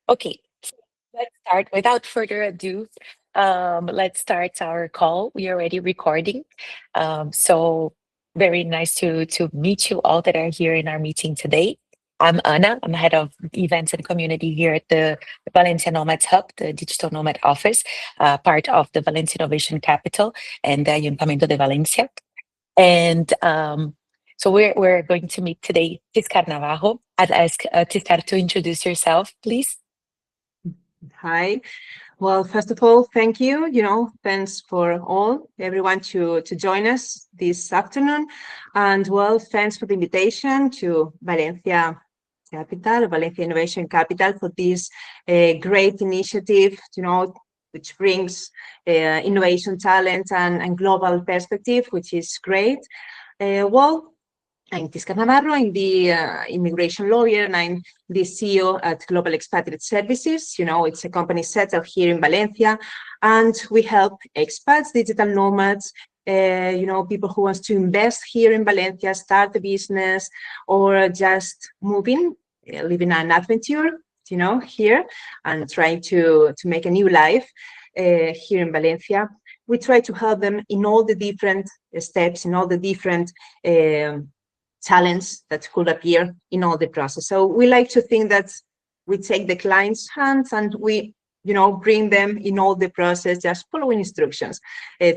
Okay, so let's start. Without further ado, let's start our call. We are already recording. So very nice to meet you all that are here in our meeting today. I'm Anna. I'm head of events and community here at the Valencia Nomads Hub, the digital nomad office, part of the Valencia Innovation Capital and the Ayuntamiento de Valencia. And so we're going to meet today Tiscar Navarro. I'd ask Tiscar to introduce yourself, please. Hi. Well, first of all, thank you. Thanks for everyone to join us this afternoon. And well, thanks for the invitation to Valencia Capital, Valencia Innovation Capital for this great initiative, which brings innovation, talent, and global perspective, which is great. Well, I'm Tiscar Navarro. I'm the immigration lawyer, and I'm the CEO at Global Expatriate Services. It's a company settled here in Valencia, and we help expats, digital nomads, people who want to invest here in Valencia, start a business, or just moving, living an adventure, here, and trying to make a new life here in Valencia. We try to help them in all the different steps, in all the different challenge that could appear in all the process. So we like to think that we take the client's hands and we, bring them in all the process, just following instructions,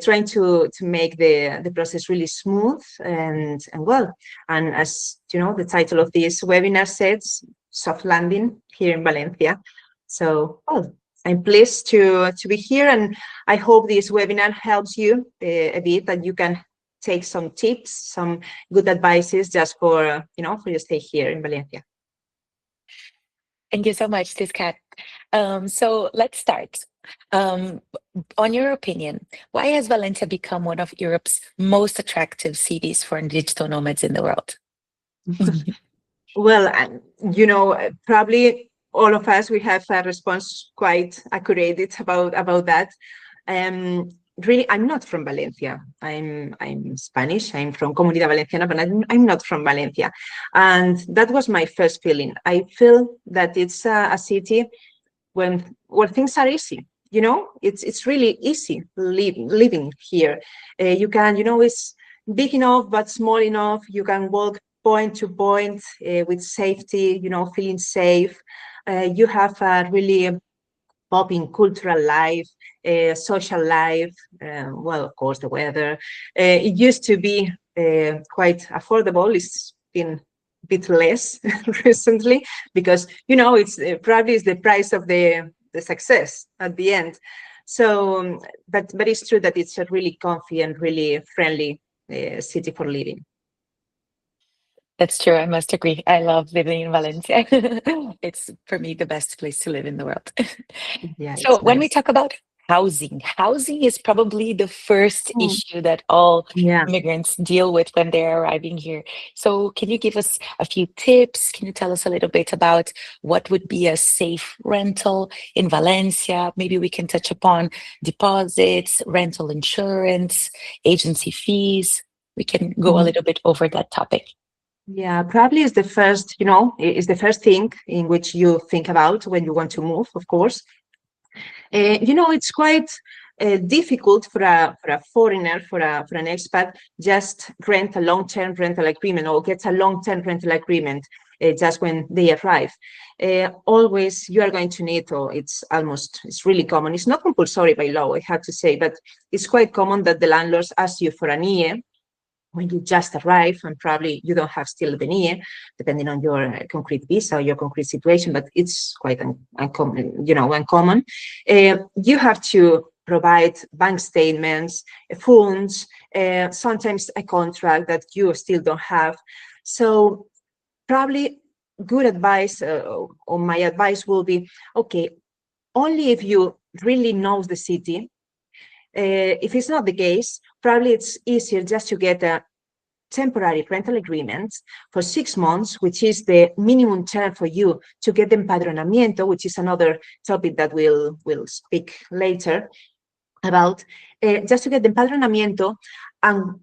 trying to make the process really smooth and well. And as the title of this webinar says, soft landing here in Valencia. So, well, I'm pleased to be here, and I hope this webinar helps you a bit, that you can take some tips, some good advices just for for your stay here in Valencia. Thank you so much, Tiscat. So let's start. On your opinion, why has Valencia become one of Europe's most attractive cities for digital nomads in the world? Well, probably all of us, we have a response quite accurate about that. Really, I'm not from Valencia. I'm Spanish. I'm from Comunidad Valenciana, but I'm not from Valencia. And that was my first feeling. I feel that it's a city where things are easy. It's really easy living here. You can, it's big enough but small enough. You can walk point to point with safety. Feeling safe. You have a really popping cultural life, social life, well, of course, the weather. It used to be quite affordable. It's been a bit less recently because, it's probably is the price of the success at the end. So, but it's true that it's a really comfy and really friendly city for living. That's true. I must agree. I love living in Valencia. It's for me the best place to live in the world. Yeah, So it's when we nice. talk about housing is probably the first Mm, issue that all yeah. immigrants deal with when they're arriving here. So can you give us a few tips? Can you tell us a little bit about what would be a safe rental in Valencia? Maybe we can touch upon deposits, rental insurance, agency fees. We can go a little bit over that topic. Yeah, probably is the first, is the first thing in which you think about when you want to move, of course. It's quite difficult for a foreigner, for an expat, just rent a long-term rental agreement or get a long-term rental agreement just when they arrive. Always you are going to need, or it's really common. It's not compulsory by law, I have to say, but it's quite common that the landlords ask you for an year when you just arrive, and probably you don't have still the NIE, depending on your concrete visa or your concrete situation, but it's quite uncommon. You have to provide bank statements, funds, sometimes a contract that you still don't have. So probably good advice, or my advice will be, okay, only if you really know the city. If it's not the case, probably it's easier just to get a temporary rental agreement for 6 months, which is the minimum term for you to get the empadronamiento, which is another topic that we'll speak later about, just to get the empadronamiento. And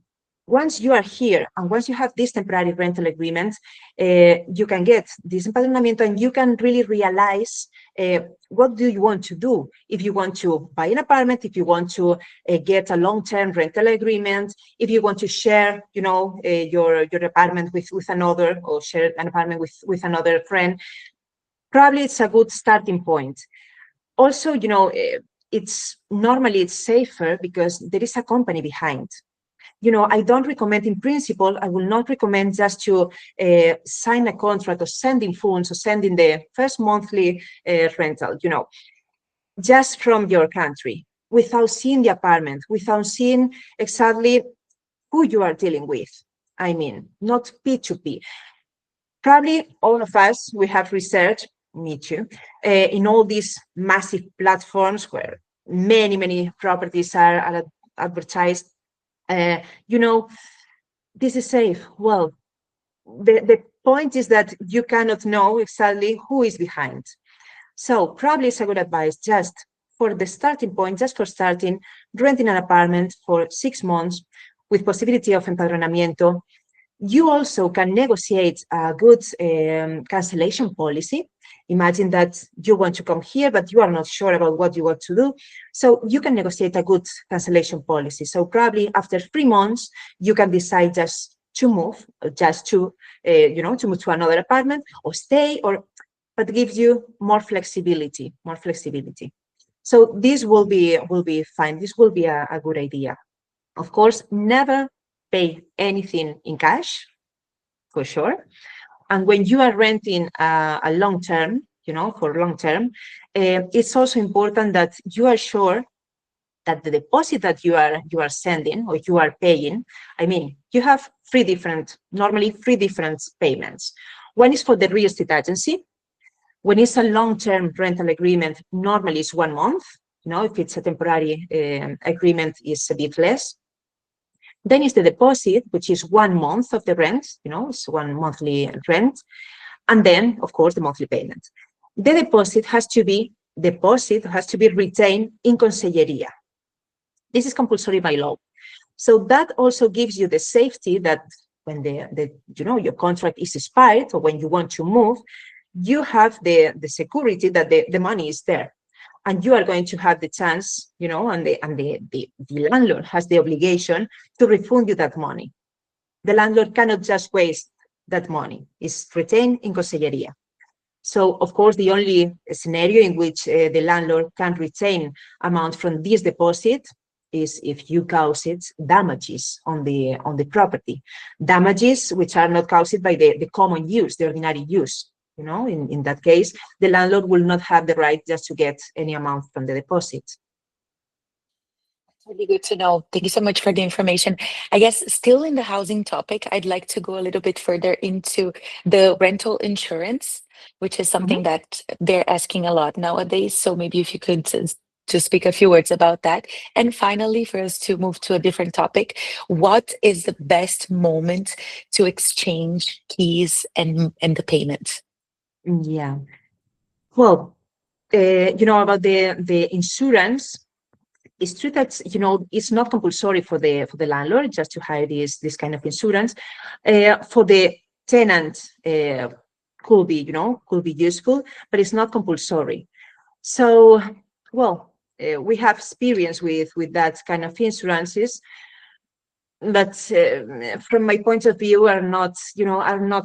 once you are here and once you have this temporary rental agreement, you can get this empadronamiento and you can really realize what do you want to do. If you want to buy an apartment, if you want to get a long-term rental agreement, if you want to share, your apartment with another, or share an apartment with another friend, probably it's a good starting point. Also, it's safer because there is a company behind. I don't recommend, in principle, I will not recommend just to sign a contract or sending funds or sending the first monthly rental, just from your country, without seeing the apartment, without seeing exactly who you are dealing with. I mean, not P2P. Probably all of us, we have researched, me too, in all these massive platforms where many properties are advertised. This is safe. Well, the point is that you cannot know exactly who is behind. So probably it's a good advice just for the starting point, just for starting, renting an apartment for 6 months with possibility of empadronamiento. You also can negotiate a good cancellation policy. Imagine that you want to come here, but you are not sure about what you want to do. So you can negotiate a good cancellation policy. So probably after 3 months, you can decide just to move, just to, to move to another apartment or stay, but gives you more flexibility, So this will be fine. This will be a good idea. Of course, never pay anything in cash, for sure. And when you are renting a long term, for long term, it's also important that you are sure that the deposit that you are sending or you are paying, I mean, you have normally three different payments. One is for the real estate agency. When it's a long-term rental agreement, normally it's 1 month. If it's a temporary agreement, it's a bit less. Then is the deposit, which is 1 month of the rent, it's 1 monthly rent. And then, of course, the monthly payment. The deposit has to be retained in conselleria. This is compulsory by law. So that also gives you the safety that when your contract is expired or when you want to move, you have the security that the money is there. And you are going to have the chance, and the landlord has the obligation to refund you that money. The landlord cannot just waste that money. It's retained in conselleria. So, of course, the only scenario in which the landlord can retain amount from this deposit is if you cause damages on the property. Damages which are not caused by the common use, the ordinary use. In that case, the landlord will not have the right just to get any amount from the deposit. Really good to know. Thank you so much for the information. I guess still in the housing topic, I'd like to go a little bit further into the rental insurance, which is something that they're asking a lot nowadays. So maybe if you could to speak a few words about that. And finally, for us to move to a different topic, what is the best moment to exchange keys and the payment? Yeah. Well, about the insurance, it's true that it's not compulsory for the landlord just to hire this kind of insurance. For the tenant, could be useful, but it's not compulsory. So, well, we have experience with that kind of insurances, but from my point of view are not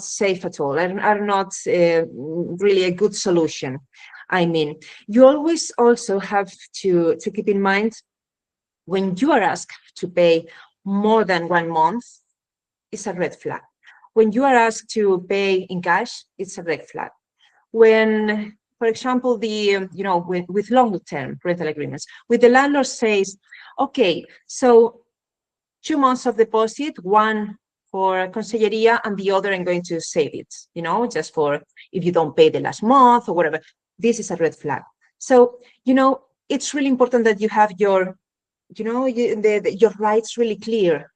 safe at all, are not really a good solution. I mean, you always also have to keep in mind when you are asked to pay more than 1 month, it's a red flag. When you are asked to pay in cash, it's a red flag. When, for example, with long-term rental agreements, with the landlord says, okay, so 2 months of deposit, one for conselleria and the other I'm going to save it, just for if you don't pay the last month or whatever. This is a red flag. So, it's really important that you have your rights really clear.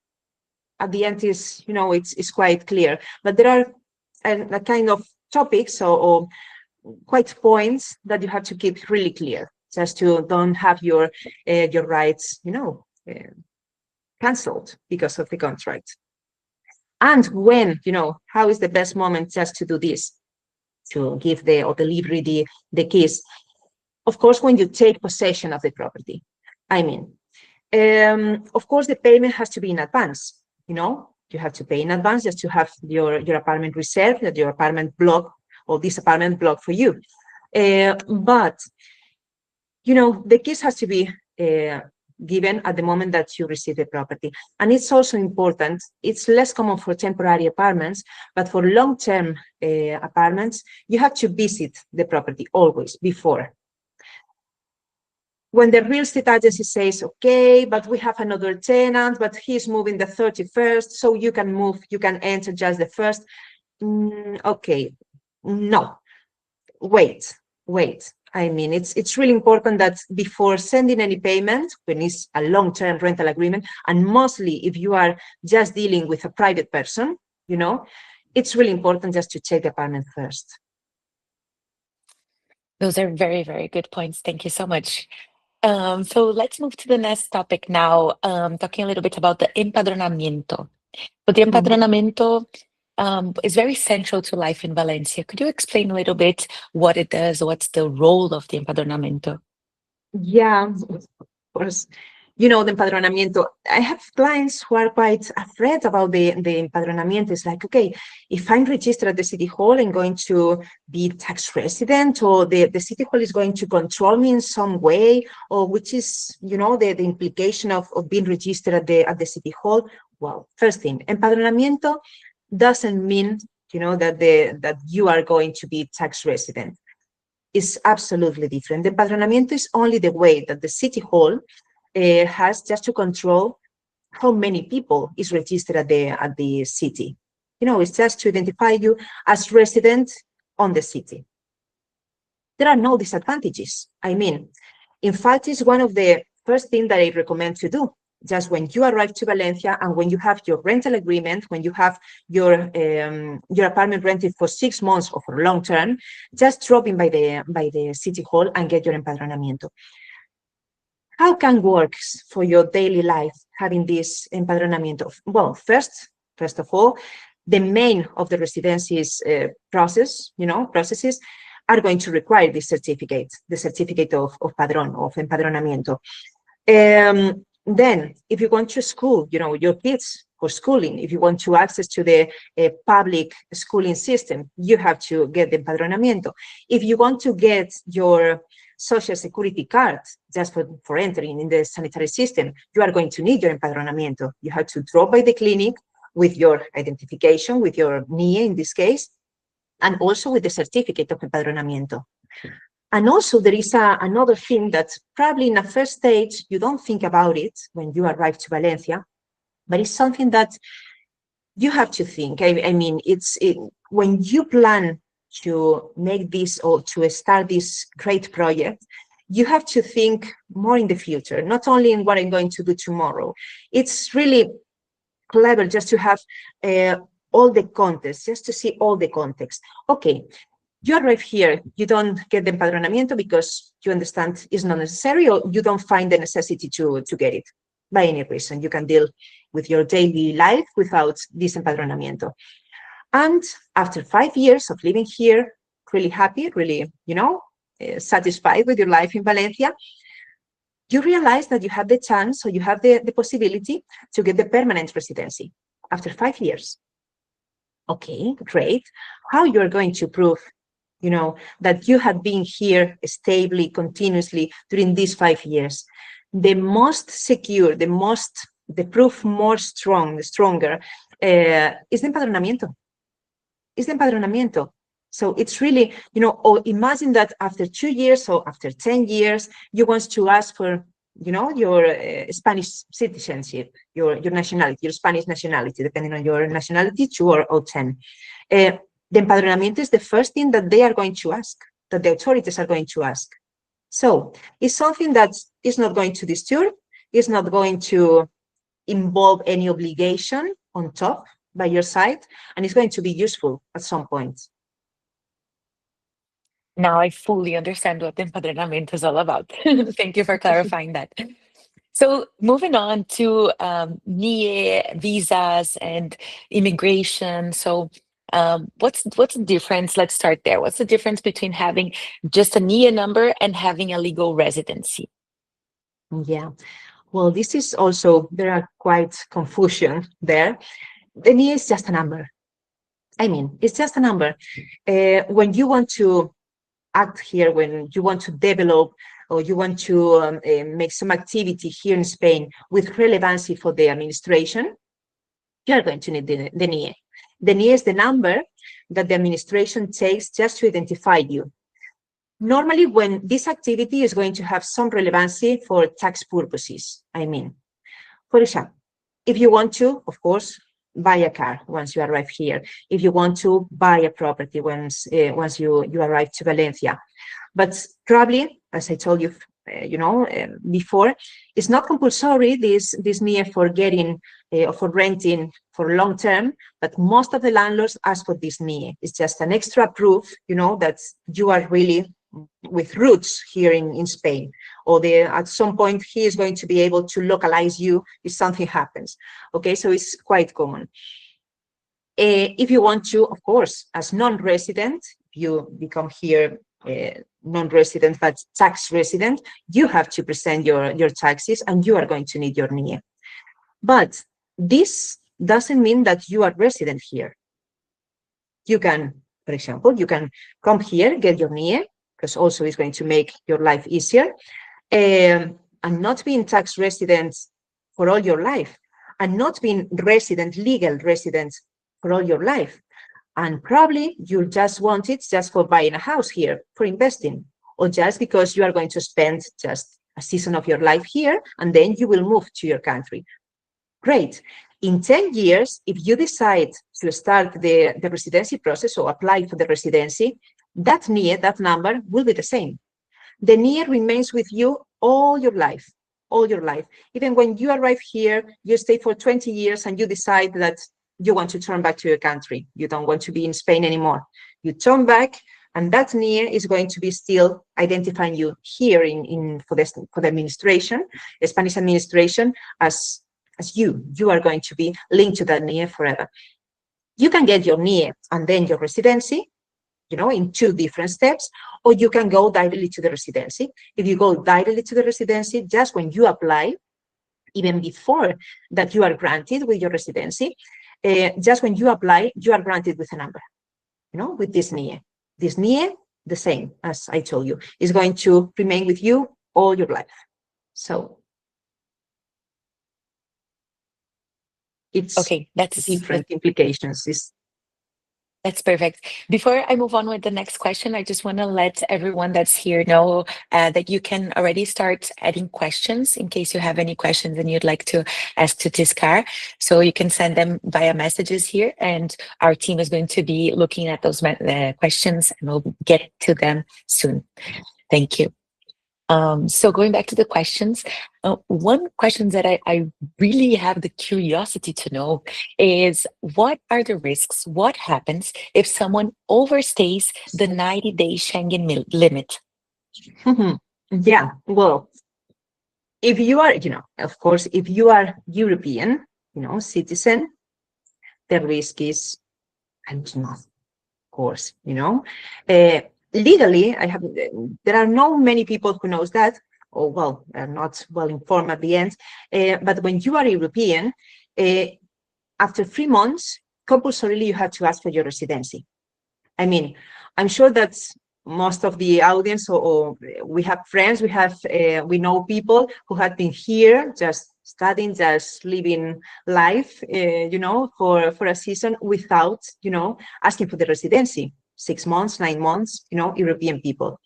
At the end is, it's quite clear. But there are a kind of topics or quite points that you have to keep really clear, just to don't have your rights, canceled because of the contract. And when, how is the best moment just to do this, to give or deliver the keys? Of course, when you take possession of the property. I mean, of course, the payment has to be in advance. You have to pay in advance just to have your apartment reserved, your apartment block, or this apartment block for you. But the keys has to be given at the moment that you receive the property. And it's also important, it's less common for temporary apartments, but for long-term apartments, you have to visit the property always before. When the real estate agency says, okay, but we have another tenant, but he's moving the 31st, so you can move, you can enter just the first. Okay, no, wait. I mean, it's really important that before sending any payment, when it's a long-term rental agreement, and mostly if you are just dealing with a private person, it's really important just to check the apartment first. Those are very, very good points. Thank you so much. So let's move to the next topic now, talking a little bit about the empadronamiento. So the empadronamiento is very central to life in Valencia. Could you explain a little bit what it does? What's the role of the empadronamiento? Yeah, of course. The empadronamiento. I have clients who are quite afraid about the empadronamiento. It's like, okay, if I'm registered at the city hall, I'm going to be tax resident, or the city hall is going to control me in some way, or which is, the implication of being registered at the city hall. Well, first thing, empadronamiento doesn't mean, that you are going to be tax resident. Is absolutely different. The empadronamiento is only the way that the city hall has just to control how many people is registered at the city. It's just to identify you as resident on the city. There are no disadvantages. I mean, in fact, it's one of the first things that I recommend to do. Just when you arrive to Valencia and when you have your rental agreement, when you have your apartment rented for 6 months or for long term, just drop in by the city hall and get your empadronamiento. How can work for your daily life having this empadronamiento? Well, first of all, the main of the residency's processes are going to require this certificate, the certificate of empadronamiento. Then, if you want to school, your kids for schooling, if you want to access to the public schooling system, you have to get the empadronamiento. If you want to get your social security card just for entering in the sanitary system, you are going to need your empadronamiento. You have to drop by the clinic with your identification, with your NIE in this case, and also with the certificate of empadronamiento. And also there is another thing that probably in a first stage, you don't think about it when you arrive to Valencia, but it's something that you have to think. I mean, when you plan to make this or to start this great project, you have to think more in the future, not only in what I'm going to do tomorrow. It's really clever just to have all the context, just to see all the context. Okay, you arrive here, you don't get the empadronamiento because you understand it's not necessary, or you don't find the necessity to get it by any reason. You can deal with your daily life without this empadronamiento. And after 5 years of living here, really happy, really, satisfied with your life in Valencia, you realize that you have the chance, or you have the possibility to get the permanent residency after 5 years. Okay, great. How you're going to prove, that you have been here stably, continuously during these 5 years? The most secure, the proof more stronger is the empadronamiento. So it's really, or imagine that after 2 years or after 10 years, you want to ask for, your Spanish citizenship, your nationality, your Spanish nationality, depending on your nationality, 2 or 10. The empadronamiento is the first thing that they are going to ask, that the authorities are going to ask. So it's something that is not going to disturb, it's not going to involve any obligation on top by your side, and it's going to be useful at some point. Now I fully understand what the empadronamiento is all about. Thank you for clarifying that. So moving on to NIE visas and immigration. So what's the difference? Let's start there. What's the difference between having just a NIE number and having a legal residency? Yeah, well, this is also, there are quite confusion there. The NIE is just a number. I mean, it's just a number. When you want to act here, when you want to develop or you want to make some activity here in Spain with relevancy for the administration, you are going to need the NIE. The NIE is the number that the administration takes just to identify you. Normally, when this activity is going to have some relevancy for tax purposes, I mean, for example, if you want to, of course, buy a car once you arrive here, if you want to buy a property once you arrive to Valencia. But probably, as I told you, before, it's not compulsory, this NIE for getting or for renting for long term, but most of the landlords ask for this NIE. It's just an extra proof, that you are really with roots here in Spain, or at some point he is going to be able to localize you if something happens. Okay, so it's quite common. If you want to, of course, as non-resident, you become here non-resident but tax resident, you have to present your taxes and you are going to need your NIE. But this doesn't mean that you are resident here. You can, for example, you can come here, get your NIE, because also it's going to make your life easier, and not being tax resident for all your life, and not being legal resident for all your life. And probably you just want it just for buying a house here, for investing, or just because you are going to spend just a season of your life here, and then you will move to your country. Great. In 10 years, if you decide to start the residency process or apply for the residency, that NIE, that number, will be the same. The NIE remains with you all your life, all your life. Even when you arrive here, you stay for 20 years and you decide that you want to turn back to your country. You don't want to be in Spain anymore. You turn back, and that NIE is going to be still identifying you here for the administration, the Spanish administration, as you are going to be linked to that NIE forever. You can get your NIE and then your residency, in 2 different steps, or you can go directly to the residency. If you go directly to the residency, just when you apply, even before that you are granted with your residency, just when you apply, you are granted with a number, with this NIE. This NIE, the same as I told you, is going to remain with you all your life. So it's Okay, that's different implications. That's perfect. Before I move on with the next question, I just want to let everyone that's here know that you can already start adding questions in case you have any questions and you'd like to ask to Tiscar. So you can send them via messages here, and our team is going to be looking at those questions, and we'll get to them soon. Thank you. So going back to the questions, one question that I really have the curiosity to know is, what are the risks? What happens if someone overstays the 90-day Schengen limit? Yeah, well, if you are, of course, if you are European, citizen, the risk is, I don't know, of course, legally, there are not many people who knows that, or well, are not well informed at the end. But when you are European, after 3 months, compulsorily you have to ask for your residency. I mean, I'm sure that most of the audience, or we have friends, we know people who have been here just studying, just living life, for a season without, asking for the residency. 6 months, 9 months, European people.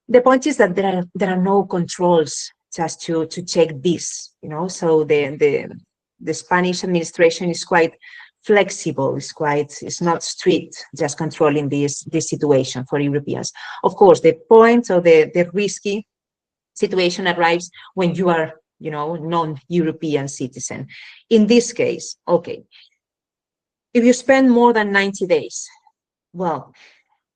The point is that there are no controls just to check this, so the Spanish administration is quite flexible, it's not strict, just controlling this situation for Europeans. Of course, the point of the risky situation arrives when you are, non-European citizen. In this case, okay, if you spend more than 90 days, well,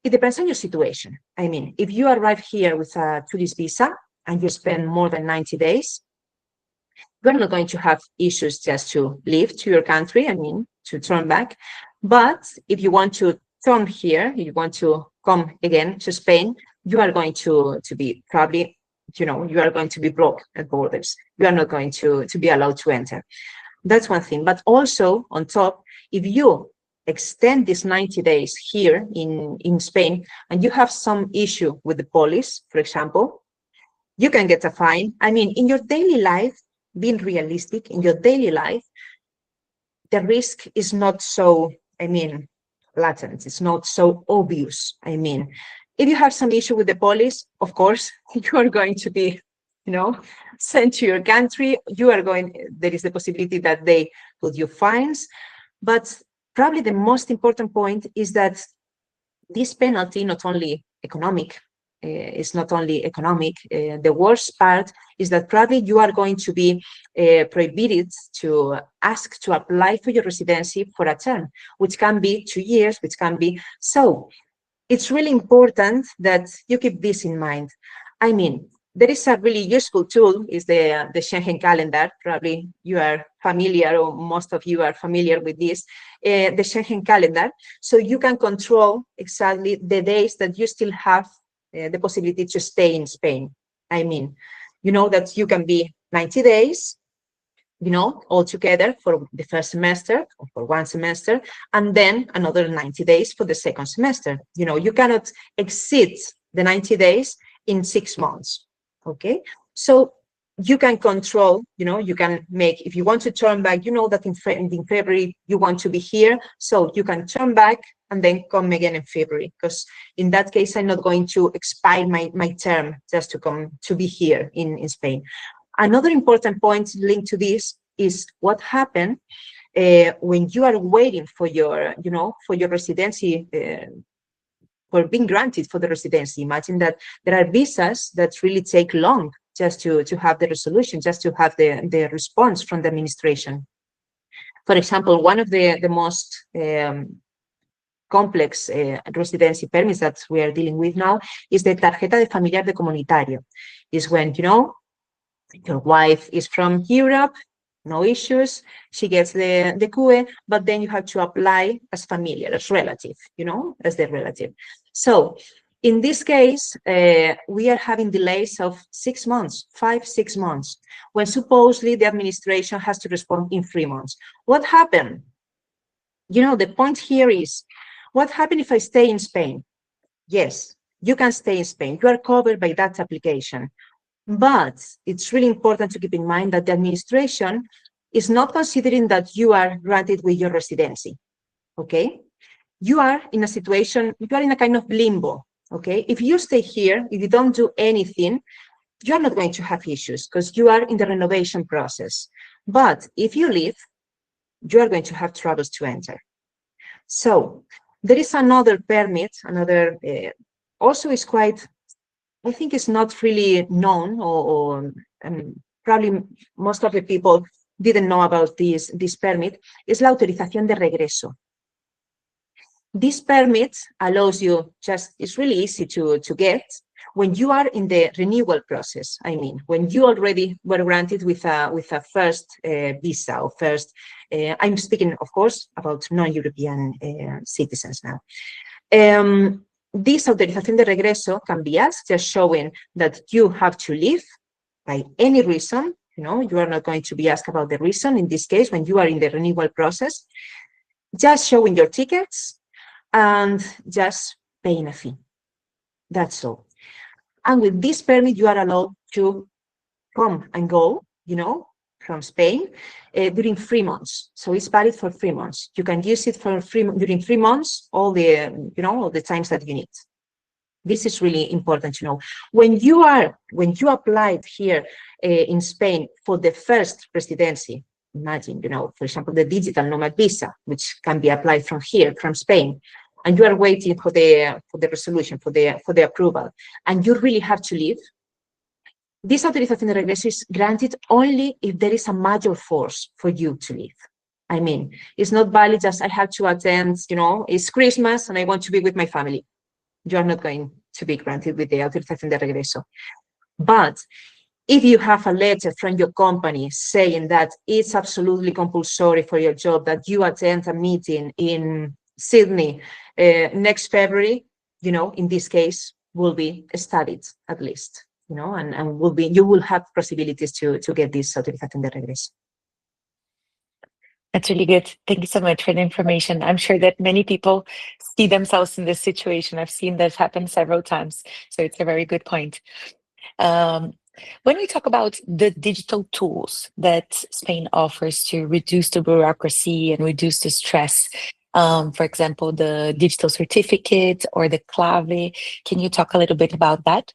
it depends on your situation. I mean, if you arrive here with a tourist visa and you spend more than 90 days, You're not going to have issues just to leave to your country, I mean, to turn back. But if you want to turn here, you want to come again to Spain, you are going to be probably, you are going to be blocked at borders. You are not going to be allowed to enter. That's one thing. But also on top, if you extend these 90 days here in Spain and you have some issue with the police, for example, you can get a fine. I mean, in your daily life, being realistic, in your daily life, the risk is not so, I mean, latent. It's not so obvious. I mean, if you have some issue with the police, of course, you are going to be, sent to your country. There is the possibility that they put you fines. But probably the most important point is that this penalty, not only economic, it's not only economic. The worst part is that probably you are going to be prohibited to ask to apply for your residency for a term, which can be 2 years, which can be. So it's really important that you keep this in mind. I mean, there is a really useful tool, is the Schengen calendar. Probably you are familiar, or most of you are familiar with this, the Schengen calendar. So you can control exactly the days that you still have the possibility to stay in Spain. I mean, you know that you can be 90 days, all together for the first semester or for one semester, and then another 90 days for the second semester. You cannot exceed the 90 days in 6 months. Okay, so you can control, you can make, if you want to turn back, that in February you want to be here, so you can turn back and then come again in February, because in that case, I'm not going to expire my term just to come to be here in Spain. Another important point linked to this is what happened when you are waiting for your, for your residency, for being granted for the residency. Imagine that there are visas that really take long just to have the resolution, just to have the response from the administration. For example, one of the most complex residency permits that we are dealing with now is the tarjeta de familiar de comunitario. Is when, your wife is from Europe, no issues, she gets the CUE, but then you have to apply as familiar, as relative, as the relative. So in this case, we are having delays of 6 months, 5-6 months, when supposedly the administration has to respond in 3 months. What happened? The point here is, what happened if I stay in Spain? Yes, you can stay in Spain. You are covered by that application. But it's really important to keep in mind that the administration is not considering that you are granted with your residency, okay? You are in a situation, you are in a kind of limbo, okay? If you stay here, if you don't do anything, you're not going to have issues because you are in the renovation process. But if you leave, you are going to have troubles to enter. So there is another permit, also is quite, I think it's not really known, or probably most of the people didn't know about this permit, is la autorización de regreso. This permit allows you, it's really easy to get when you are in the renewal process. I mean, when you already were granted with a first visa, or first, I'm speaking, of course, about non-European citizens now. This autorización de regreso can be asked, just showing that you have to leave by any reason. You are not going to be asked about the reason in this case when you are in the renewal process. Just showing your tickets and just paying a fee. That's all. And with this permit, you are allowed to come and go, from Spain during 3 months. So it's valid for 3 months. You can use it for during 3 months, all the times that you need. This is really important to know. When you applied here in Spain for the first residency, imagine, for example, the digital Nomad Visa, which can be applied from here, from Spain, and you are waiting for the resolution, for the approval, and you really have to leave. This autorización de regreso is granted only if there is a major force for you to leave. I mean, it's not valid just I have to attend, it's Christmas and I want to be with my family. You are not going to be granted with the autorización de regreso. But If you have a letter from your company saying that it's absolutely compulsory for your job that you attend a meeting in Sydney next February, in this case, will be studied at least, and you will have possibilities to get this certificate de regreso. That's really good. Thank you so much for the information. I'm sure that many people see themselves in this situation. I've seen this happen several times. So it's a very good point. When we talk about the digital tools that Spain offers to reduce the bureaucracy and reduce the stress, for example, the digital certificate or the clave, can you talk a little bit about that?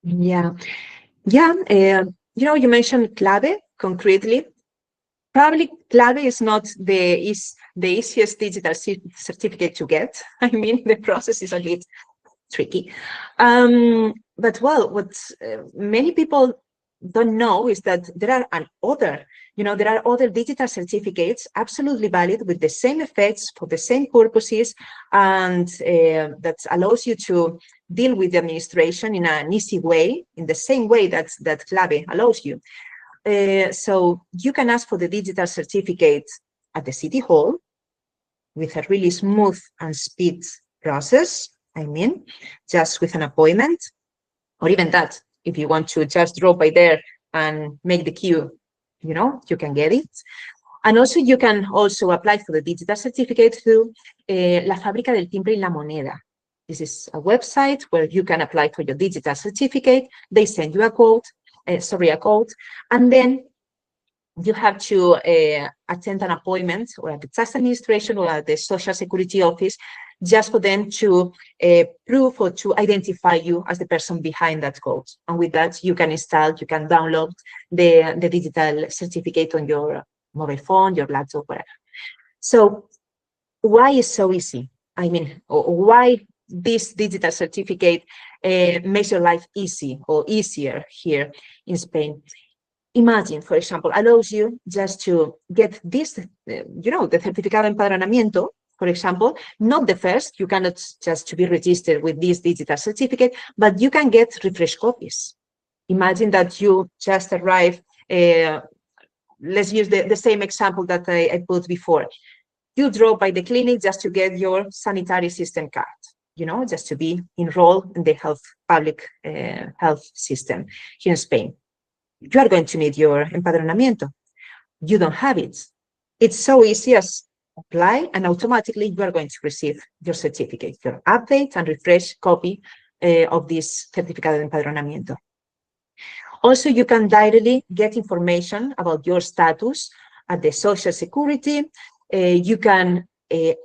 Yeah. You mentioned clave concretely. Probably clave is not the easiest digital certificate to get. I mean, the process is a bit tricky. But well, what many people don't know is that there are other digital certificates absolutely valid with the same effects for the same purposes, and that allows you to deal with the administration in an easy way, in the same way that clave allows you. So you can ask for the digital certificate at the city hall with a really smooth and speed process. I mean, just with an appointment, or even that, if you want to just drop by there and make the queue, you can get it. And also you can also apply for the digital certificate through La Fábrica del Timbre y la Moneda. This is a website where you can apply for your digital certificate. They send you a code, and then you have to attend an appointment or at the tax administration or at the social security office, just for them to prove or to identify you as the person behind that code. And with that, you can download the digital certificate on your mobile phone, your laptop, whatever. So why is so easy? I mean, why this digital certificate makes your life easy or easier here in Spain? Imagine, for example, allows you just to get this, the certificado de empadronamiento, for example, not the first, you cannot just to be registered with this digital certificate, but you can get refresh copies. Imagine that you just arrive, let's use the same example that I put before. You drove by the clinic just to get your sanitary system card, just to be enrolled in the public health system here in Spain. You are going to need your empadronamiento. You don't have it. It's so easy as apply, and automatically you are going to receive your certificate, your update and refresh copy of this certificado de empadronamiento. Also, you can directly get information about your status at the social security. You can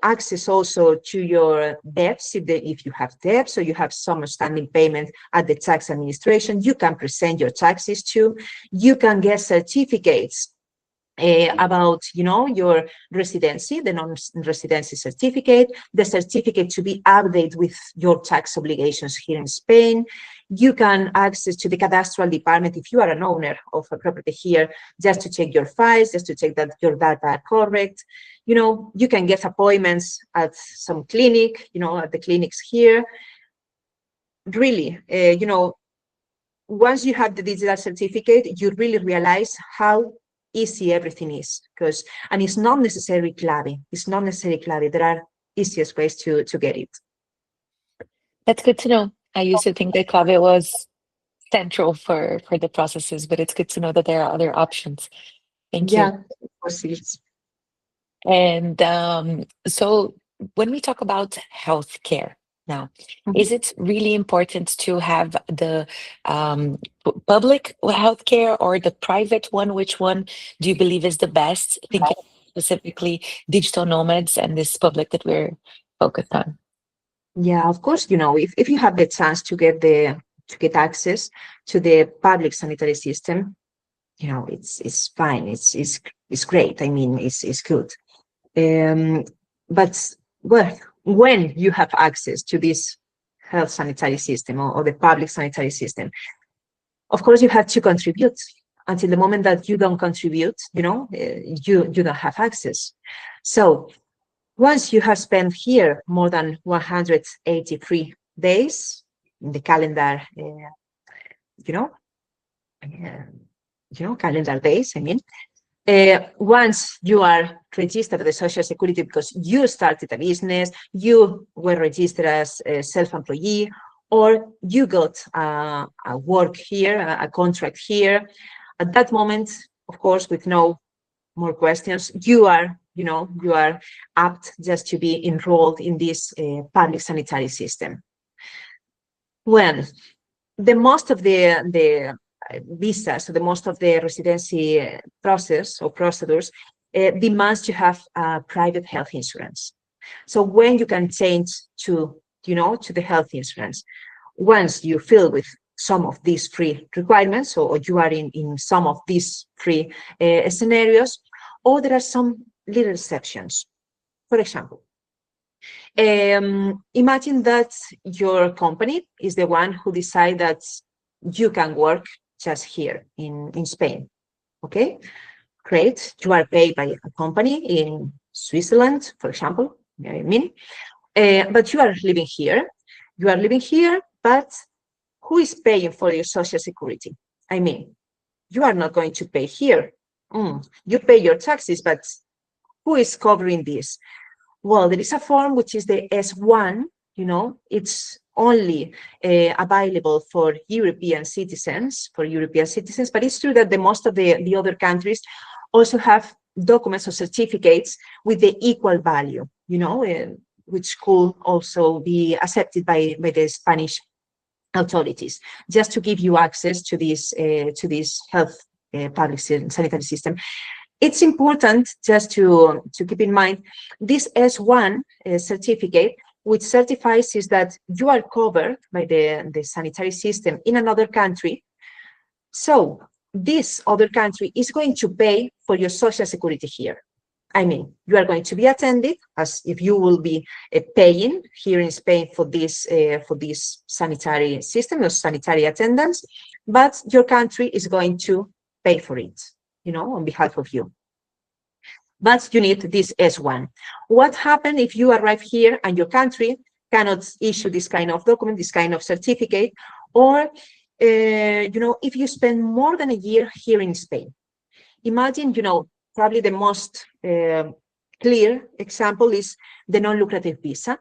access also to your debts if you have debts or you have some outstanding payment at the tax administration. You can present your taxes too. You can get certificates about your residency, the non-residency certificate, the certificate to be updated with your tax obligations here in Spain. You can access to the cadastral department if you are an owner of a property here, just to check your files, just to check that your data are correct. You can get appointments at some clinic, at the clinics here. Really, once you have the digital certificate, you really realize how easy everything is, and it's not necessarily clave. It's not necessarily clave. There are easiest ways to get it. That's good to know. I used to think that clave was central for the processes, but it's good to know that there are other options. Thank you. Yeah, of course it is. And so when we talk about healthcare now, is it really important to have the public healthcare or the private one? Which one do you believe is the best? Thinking specifically digital nomads and this public that we're focused on. Yeah, of course, if you have the chance to get access to the public sanitary system, it's fine. It's great. I mean, it's good. But when you have access to this health sanitary system or the public sanitary system, of course, you have to contribute. Until the moment that you don't contribute, you don't have access. So once you have spent here more than 183 days in the calendar, calendar days, I mean. Once you are registered with the Social Security because you started a business, you were registered as a self-employee, or you got a work here, a contract here, at that moment, of course, with no more questions, you are apt just to be enrolled in this public sanitary system. Well, the most of the visas, so the most of the residency process or procedures demands to have private health insurance. So when you can change to the health insurance, once you fill with some of these free requirements, or you are in some of these free scenarios, or there are some little exceptions. For example, imagine that your company is the one who decides that you can work just here in Spain. Okay, great. You are paid by a company in Switzerland, for example, I mean, but you are living here. You are living here, but who is paying for your Social Security? I mean, you are not going to pay here. You pay your taxes, but who is covering this? Well, there is a form which is the S1, it's only available for European citizens, but it's true that the most of the other countries also have documents or certificates with the equal value, which could also be accepted by the Spanish authorities, just to give you access to this health public sanitary system. It's important just to keep in mind this S1 certificate, which certifies is that you are covered by the sanitary system in another country. So this other country is going to pay for your Social Security here. I mean, you are going to be attended as if you will be paying here in Spain for this sanitary system or sanitary attendance, but your country is going to pay for it, on behalf of you. But you need this S1. What happens if you arrive here and your country cannot issue this kind of document, this kind of certificate, or if you spend more than a year here in Spain? Imagine, probably the most clear example is the non-lucrative visa.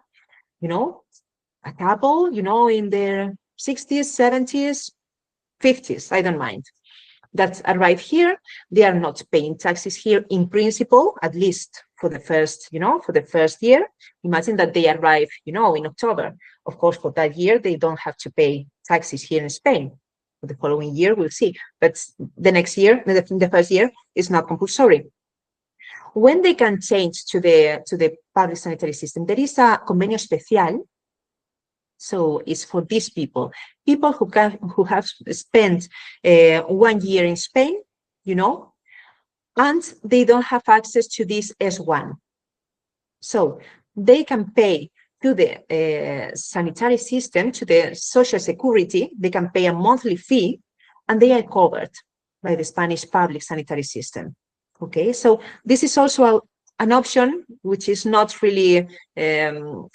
A couple, in their 60s, 70s, 50s, I don't mind, that arrive here. They are not paying taxes here in principle, at least for the first, year. Imagine that they arrive, in October. Of course, for that year, they don't have to pay taxes here in Spain. For the following year, we'll see. But the next year, the first year, is not compulsory. When they can change to the public sanitary system, there is a convenio especial. So it's for these people who have spent 1 year in Spain, and they don't have access to this S1. So they can pay to the sanitary system, to the Social Security. They can pay a monthly fee, and they are covered by the Spanish public sanitary system. Okay, so this is also an option which is not really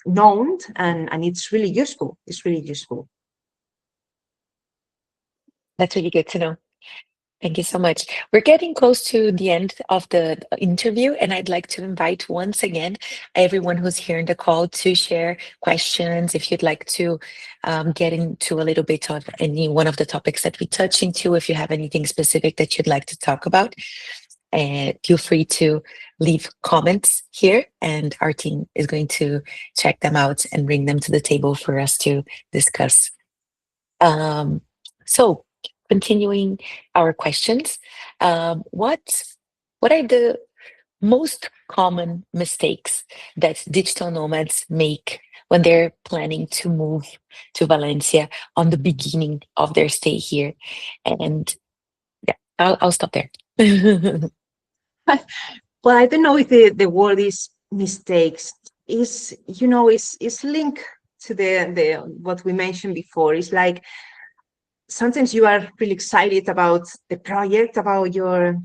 known, and it's really useful. It's really useful. That's really good to know. Thank you so much. We're getting close to the end of the interview, and I'd like to invite once again everyone who's here in the call to share questions. If you'd like to get into a little bit of any one of the topics that we touch into, if you have anything specific that you'd like to talk about, feel free to leave comments here, and our team is going to check them out and bring them to the table for us to discuss. So continuing our questions, what are the most common mistakes that digital nomads make when they're planning to move to Valencia on the beginning of their stay here? And yeah, I'll stop there. Well, I don't know if the word is mistakes. Is linked to the what we mentioned before. It's like sometimes you are really excited about the project, about your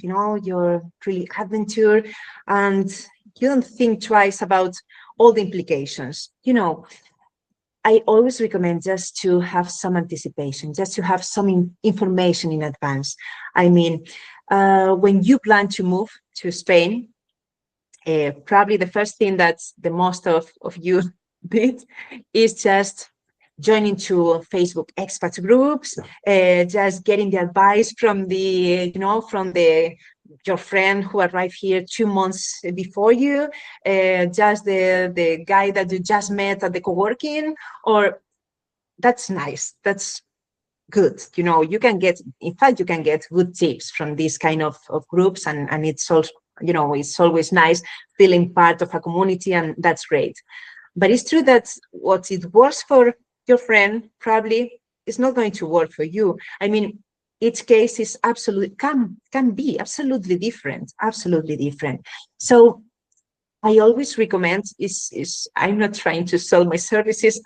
really adventure, and you don't think twice about all the implications. I always recommend just to have some anticipation, just to have some information in advance. I mean, when you plan to move to Spain, probably the first thing that the most of you did is just joining to Facebook expat groups, just getting the advice from the, from your friend who arrived here 2 months before you, just the guy that you just met at the co-working, or that's nice. That's good. You can get, in fact, you can get good tips from these kind of groups, and it's also, it's always nice feeling part of a community, and that's great. But it's true that what it works for your friend probably is not going to work for you. I mean, each case is absolutely, can be absolutely different, absolutely different. So I always recommend is I'm not trying to sell my services,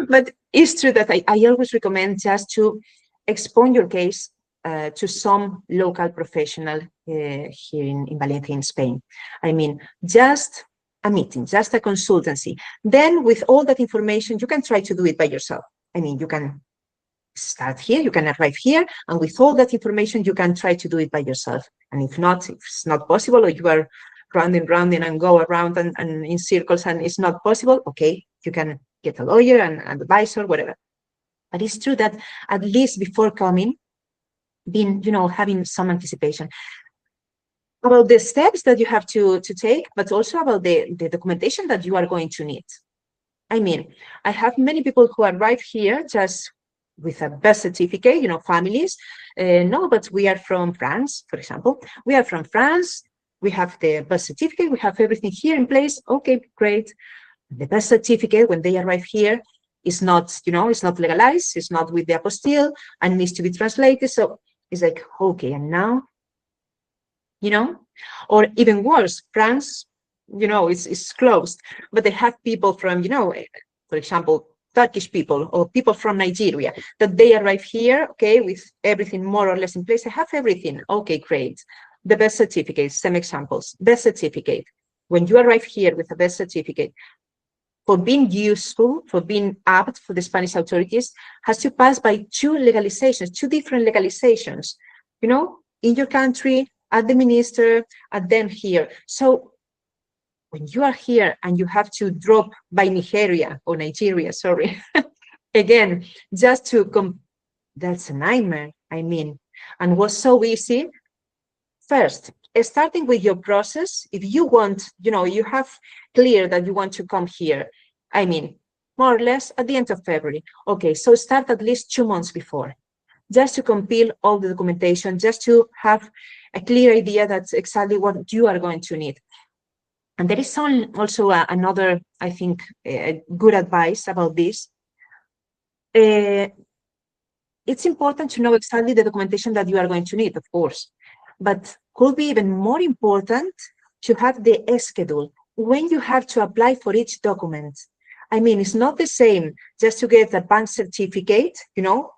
but it's true that I always recommend just to expose your case to some local professional here in Valencia, in Spain. I mean, just a meeting, just a consultancy. Then with all that information, you can try to do it by yourself. I mean, you can start here, you can arrive here, and with all that information, you can try to do it by yourself. And if it's not possible, or you are rounding and go around and in circles and it's not possible, okay, you can get a lawyer and an advisor, whatever. But it's true that at least before coming, having some anticipation about the steps that you have to take, but also about the documentation that you are going to need. I mean, I have many people who arrive here just with a birth certificate, families. No, but we are from France, for example. We are from France. We have the birth certificate. We have everything here in place. Okay, great. The birth certificate, when they arrive here, is not, it's not legalized. It's not with the apostille and needs to be translated. So it's like, okay, and now, or even worse, France, it's closed, but they have people from, for example, Turkish people or people from Nigeria, that they arrive here, okay, with everything more or less in place. I have everything. Okay, great. The birth certificate, some examples. Birth certificate. When you arrive here with a birth certificate, for being useful, for being apt for the Spanish authorities, has to pass by two different legalizations, in your country, at the minister, and then here. So when you are here and you have to drop by Nigeria, sorry, again, just to come, that's a nightmare, I mean. And what's so easy? First, starting with your process, if you want, you have clear that you want to come here, I mean, more or less at the end of February. Okay, so start at least 2 months before, just to compile all the documentation, just to have a clear idea that's exactly what you are going to need. And there is also another, I think, good advice about this. It's important to know exactly the documentation that you are going to need, of course, but could be even more important to have the schedule when you have to apply for each document. I mean, it's not the same just to get a bank certificate,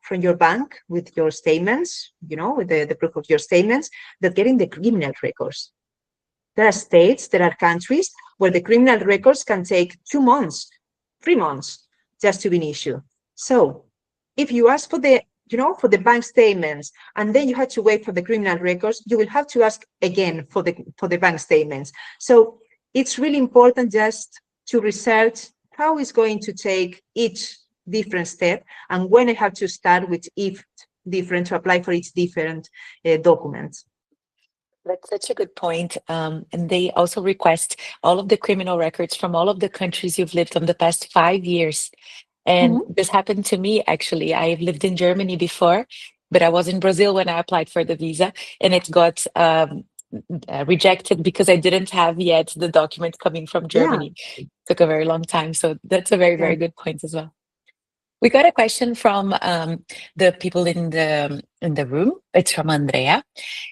from your bank with your statements, with the proof of your statements, that getting the criminal records. There are states, there are countries where the criminal records can take 2 months, 3 months just to be issued. So if you ask for the, for the bank statements, and then you have to wait for the criminal records, you will have to ask again for the bank statements. So it's really important just to research how it's going to take each different step, and when I have to start with each different to apply for each different document. That's such a good point. And they also request all of the criminal records from all of the countries you've lived on the past 5 years. And this happened to me, actually. I've lived in Germany before, but I was in Brazil when I applied for the visa, and it got rejected because I didn't have yet the document coming from Germany. It took a very long time. So that's a very, very good point as well. We got a question from the people in the room. It's from Andrea.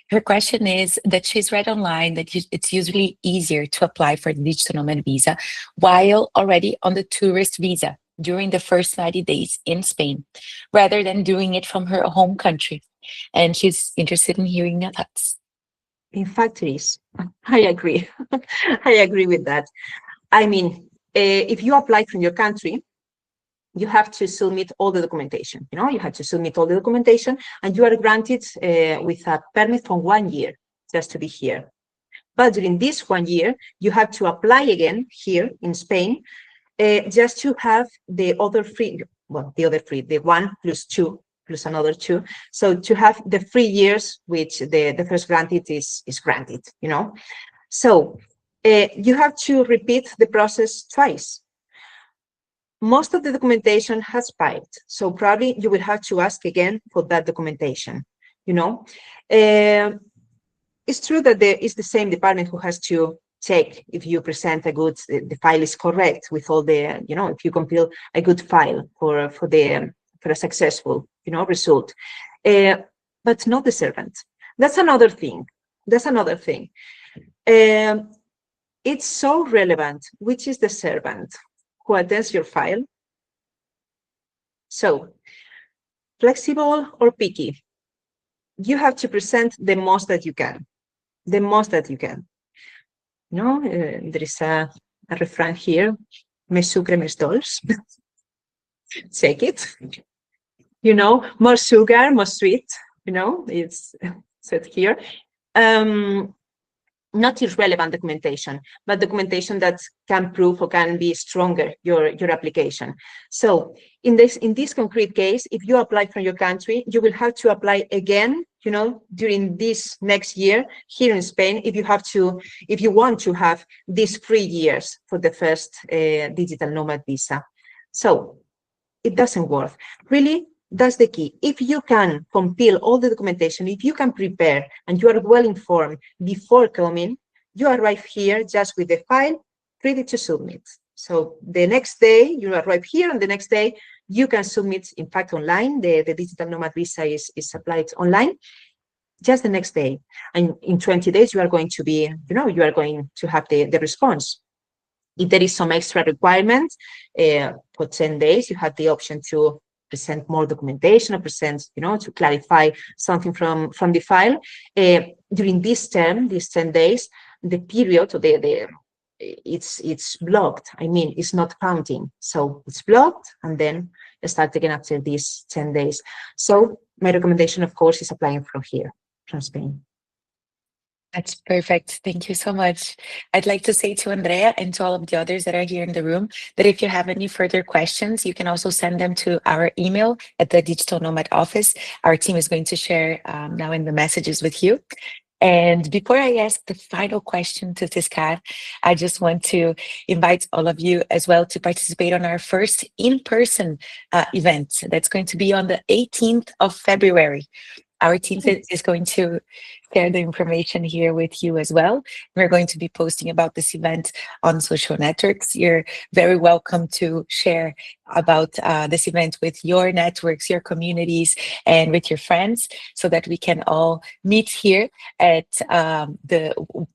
Her question is that she's read online that it's usually easier to apply for the digital nomad visa while already on the tourist visa during the first 90 days in Spain, rather than doing it from her home country. And she's interested in hearing your thoughts. In fact, it is. I agree. I agree with that. I mean, if you apply from your country, you have to submit all the documentation. You have to submit all the documentation, and you are granted with a permit for 1 year just to be here. But during this 1 year, you have to apply again here in Spain, just to have the other free, the 1 plus 2 plus another 2. So to have the 3 years, which the first granted is granted, So you have to repeat the process twice. Most of the documentation has expired, so probably you will have to ask again for that documentation, It's true that it's the same department who has to check if you present a good, the file is correct with all the, if you compile a good file for a successful, result, but not the servant. That's another thing. It's so relevant, which is the servant who attends your file. So, flexible or picky, you have to present the most that you can. There is a refrain here, més sucre, més dolç. Check it. More sugar, more sweet, it's said here. Not irrelevant documentation, but documentation that can prove or can be stronger your application. So in this concrete case, if you apply from your country, you will have to apply again, during this next year here in Spain, if you want to have these 3 years for the first digital nomad visa. So it doesn't work. Really, that's the key. If you can compile all the documentation, if you can prepare and you are well informed before coming, you arrive here just with the file ready to submit. So the next day you arrive here, and the next day you can submit, in fact, online. The digital nomad visa is applied online just the next day. And in 20 days, you are going to be, you are going to have the response. If there is some extra requirement, for 10 days, you have the option to present more documentation or present, to clarify something from the file. During this term, these 10 days, the period, it's blocked. I mean, it's not counting. So it's blocked, and then start again after these 10 days. So my recommendation, of course, is applying from here, from Spain. That's perfect. Thank you so much. I'd like to say to Andrea and to all of the others that are here in the room that if you have any further questions, you can also send them to our email at the Digital Nomad office. Our team is going to share now in the messages with you. And before I ask the final question to Tiscar, I just want to invite all of you as well to participate on our first in-person event. That's going to be on the 18th of February. Our team is going to share the information here with you as well. We're going to be posting about this event on social networks. You're very welcome to share about this event with your networks, your communities, and with your friends, so that we can all meet here at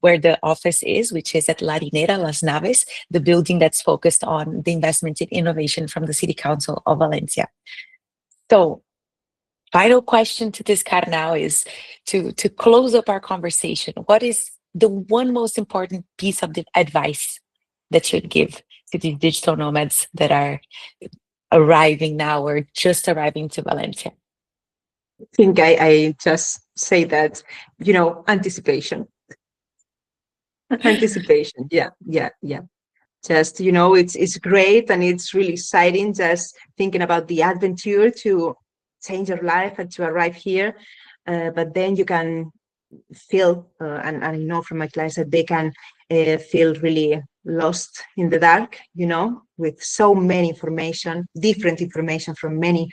where the office is, which is at Larinera, Las Naves, the building that's focused on the investment in innovation from the City Council of Valencia. So, final question to Tiscar now is to close up our conversation. What is the one most important piece of the advice that you'd give to the digital nomads that are arriving now or just arriving to Valencia? I think I just say that, anticipation. Anticipation, yeah. Just, it's great, and it's really exciting just thinking about the adventure to change your life and to arrive here, but then you can feel, and I know from my clients that they can feel really lost in the dark, with so many different information from many,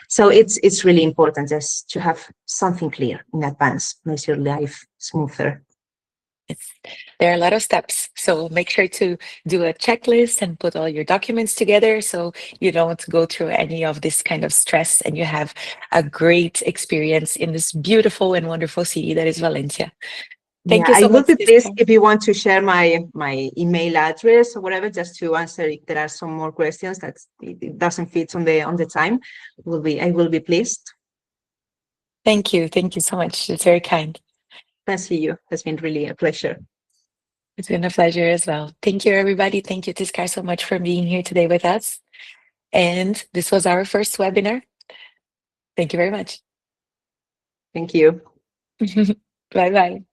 so it's really important just to have something clear in advance, makes your life smoother. There are a lot of steps, so make sure to do a checklist and put all your documents together so you don't go through any of this kind of stress, and you have a great experience in this beautiful and wonderful city that is Valencia. Thank you so much. I would be pleased if you want to share my email address or whatever, just to answer if there are some more questions that it doesn't fit on the time. I will be pleased. Thank you so much. It's very kind. Thanks to you. It's been really a pleasure. It's been a pleasure as well. Thank you, everybody. Thank you, Tiscar, so much for being here today with us. And this was our first webinar. Thank you very much. Thank you. Bye-bye.